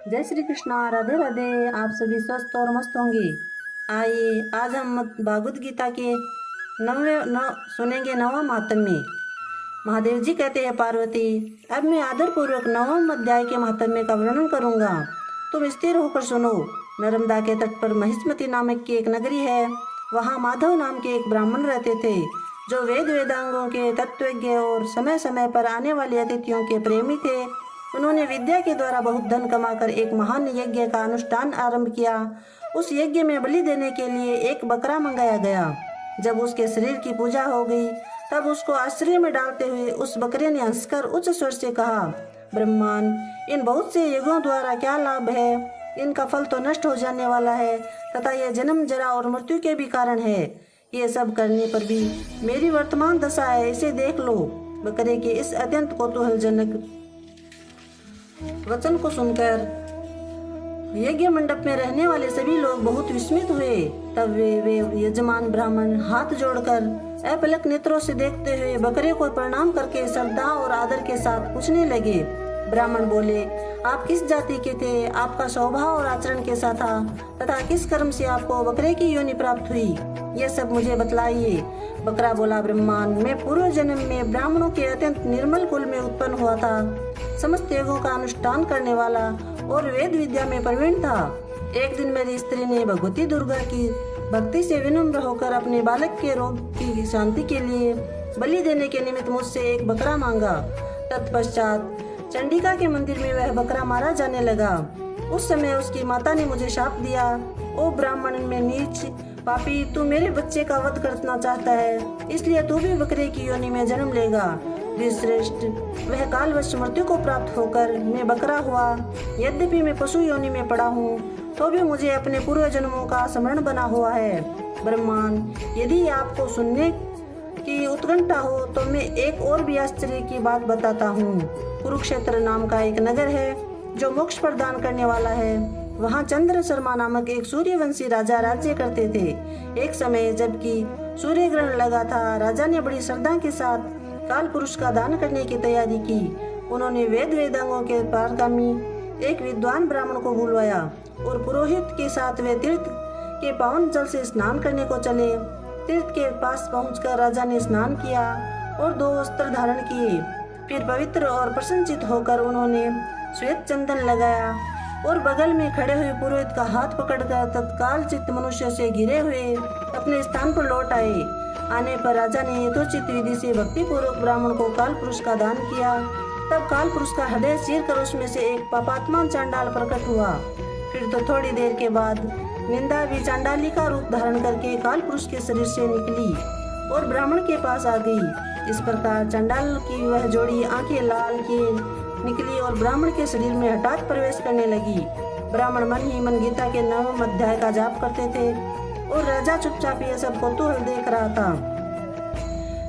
जय श्री कृष्णा। राधे राधे। आप सभी स्वस्थ और मस्त होंगे। आइए आज हम भागवत गीता के सुनेंगे नवम महात्म्य। महादेव जी कहते हैं, पार्वती अब मैं आदर पूर्वक नवम अध्याय के महात्म्य का वर्णन करूंगा। तुम स्थिर होकर सुनो। नर्मदा के तट पर महिष्मती नामक की एक नगरी है। वहाँ माधव नाम के एक ब्राह्मण रहते थे, जो वेद वेदांगों के तत्वज्ञ और समय समय पर आने वाले अतिथियों के प्रेमी थे। उन्होंने विद्या के द्वारा बहुत धन कमाकर एक महान यज्ञ का अनुष्ठान आरंभ किया। उस यज्ञ में बलि देने के लिए एक बकरा मंगाया गया। जब उसके शरीर की पूजा हो गई, तब उसको आश्चर्य में डालते हुए उस बकरे ने हंसकर उच्च स्वर से कहा, ब्रह्मांड, इन बहुत से यज्ञों द्वारा क्या लाभ है? इनका फल तो नष्ट हो जाने वाला है तथा यह जन्म, जरा और मृत्यु के भी कारण है। ये सब करने पर भी मेरी वर्तमान दशा है, इसे देख लो। बकरे के इस अत्यंत कौतूहलजनक वचन को सुनकर यज्ञ मंडप में रहने वाले सभी लोग बहुत विस्मित हुए। तब वे यजमान ब्राह्मण हाथ जोड़कर अपलक नेत्रों से देखते हुए बकरे को प्रणाम करके श्रद्धा और आदर के साथ पूछने लगे। ब्राह्मण बोले, आप किस जाति के थे? आपका स्वभाव और आचरण कैसा था तथा किस कर्म से आपको बकरे की योनि प्राप्त हुई? यह सब मुझे बतलाइए। बकरा बोला, ब्रह्मांड, मैं पूर्व जन्म में ब्राह्मणों के अत्यंत निर्मल कुल में उत्पन्न हुआ था। समस्त यज्ञों का अनुष्ठान करने वाला और वेद विद्या में प्रवीण था। एक दिन मेरी स्त्री ने भगवती दुर्गा की भक्ति से विनम्र होकर अपने बालक के रोग की शांति के लिए बलि देने के निमित्त मुझसे एक बकरा मांगा। तत्पश्चात चंडिका के मंदिर में वह बकरा मारा जाने लगा। उस समय उसकी माता ने मुझे शाप दिया, ओ ब्राह्मण में नीच पापी, तू मेरे बच्चे का वध करना चाहता है, इसलिए तू भी बकरे की योनि में जन्म लेगा। श्रेष्ठ, वह कालवश मृत्यु को प्राप्त होकर मैं बकरा हुआ। यद्यपि मैं पशु योनि में पड़ा हूँ, तो भी मुझे अपने पूर्व जन्मों का स्मरण बना हुआ है। ब्रह्मांड, यदि आपको सुनने की उत्कंठा हो तो मैं एक और भी आश्चर्य की बात बताता हूँ। कुरुक्षेत्र नाम का एक नगर है, जो मोक्ष प्रदान करने वाला है। वहाँ चंद्र शर्मा नामक एक सूर्यवंशी राजा राज्य करते थे। एक समय जबकि सूर्य ग्रहण लगा था, राजा ने बड़ी श्रद्धा के साथ काल पुरुष का दान करने की तैयारी की। उन्होंने वेद वेदांगों के पारगामी एक विद्वान ब्राह्मण को बुलवाया और पुरोहित के साथ वे तीर्थ के पावन जल से स्नान करने को चले। तीर्थ के पास पहुंचकर राजा ने स्नान किया और 2 वस्त्र धारण किए। फिर पवित्र और प्रसन्नचित होकर उन्होंने श्वेत चंदन लगाया और बगल में खड़े हुए पुरोहित का हाथ पकड़कर तत्काल चित्त मनुष्य से घिरे हुए अपने स्थान पर लौट आए। आने पर राजा ने यथोचित विधि से भक्ति पूर्वक ब्राह्मण को काल पुरुष का दान किया। तब काल पुरुष का हृदय चीर कर उसमें से एक पापात्मा चांडाल प्रकट हुआ। फिर तो थोड़ी देर के बाद निंदा भी चांडाली का रूप धारण करके काल पुरुष के शरीर से निकली और ब्राह्मण के पास आ गई। इस प्रकार चांडाल की वह जोड़ी आंखें लाल किए निकली और ब्राह्मण के शरीर में हठात प्रवेश करने लगी। ब्राह्मण मन ही मन गीता के 9वें अध्याय का जाप करते थे और राजा चुपचाप यह सब कौतूहल देख रहा था।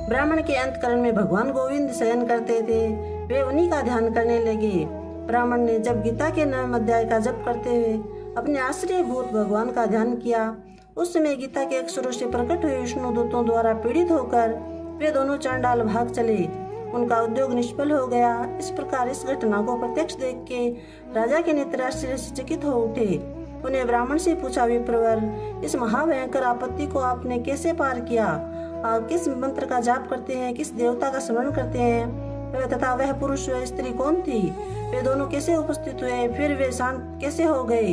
ब्राह्मण के अंतकरण में भगवान गोविंद शयन करते थे, वे उन्हीं का ध्यान करने लगे। ब्राह्मण ने जब गीता के 9वें अध्याय का जप करते हुए अपने आश्चर्यभूत भगवान का ध्यान किया, उस समय गीता के अक्षरों से प्रकट हुए विष्णु दूतों द्वारा पीड़ित होकर वे दोनों चांडाल भाग चले। उनका उद्योग निष्फल हो गया। इस प्रकार इस घटना को प्रत्यक्ष देख के राजा के नेत्र आश्चर्य से चकित हो उठे। उन्हें ब्राह्मण से पूछा, विप्रवर, इस महाभयंकर आपत्ति को आपने कैसे पार किया? आप किस मंत्र का जाप करते हैं? किस देवता का स्मरण करते हैं? तथा वह पुरुष व स्त्री कौन थी? वे दोनों कैसे उपस्थित हुए? फिर वे शांत कैसे हो गए?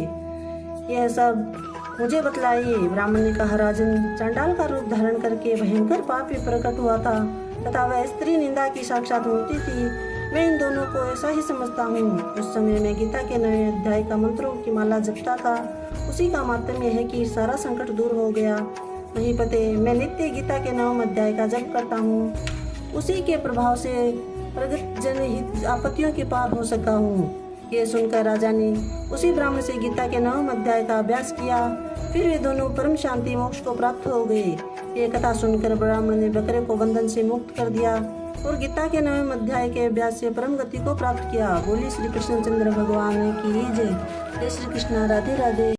यह सब मुझे बतलाइए। ब्राह्मण ने कहा, राजन, चांडाल का रूप धारण करके भयंकर पापी प्रकट हुआ था तथा वह स्त्री निंदा की साक्षात मूर्ति थी। मैं इन दोनों को ऐसा ही समझता हूँ। उस समय मैं गीता के 9वें अध्याय का मंत्रों की माला जपता था। उसी का महात्म्य है कि सारा संकट दूर हो गया। नहीं पते, मैं नित्य गीता के 9वें अध्याय का जप करता हूँ। उसी के प्रभाव से प्रगट जनहित आपत्तियों के पार हो सका हूँ। ये सुनकर राजा ने उसी ब्राह्मण से गीता के 9वें अध्याय का अभ्यास किया। फिर वे दोनों परम शांति मोक्ष को प्राप्त हो गए। ये कथा सुनकर ब्राह्मण ने बकरे को बंधन से मुक्त कर दिया और गीता के 9वें अध्याय के अभ्यास से परम गति को प्राप्त किया। बोली श्री कृष्णचंद्र भगवान की जय। जय श्री कृष्ण। राधे राधे।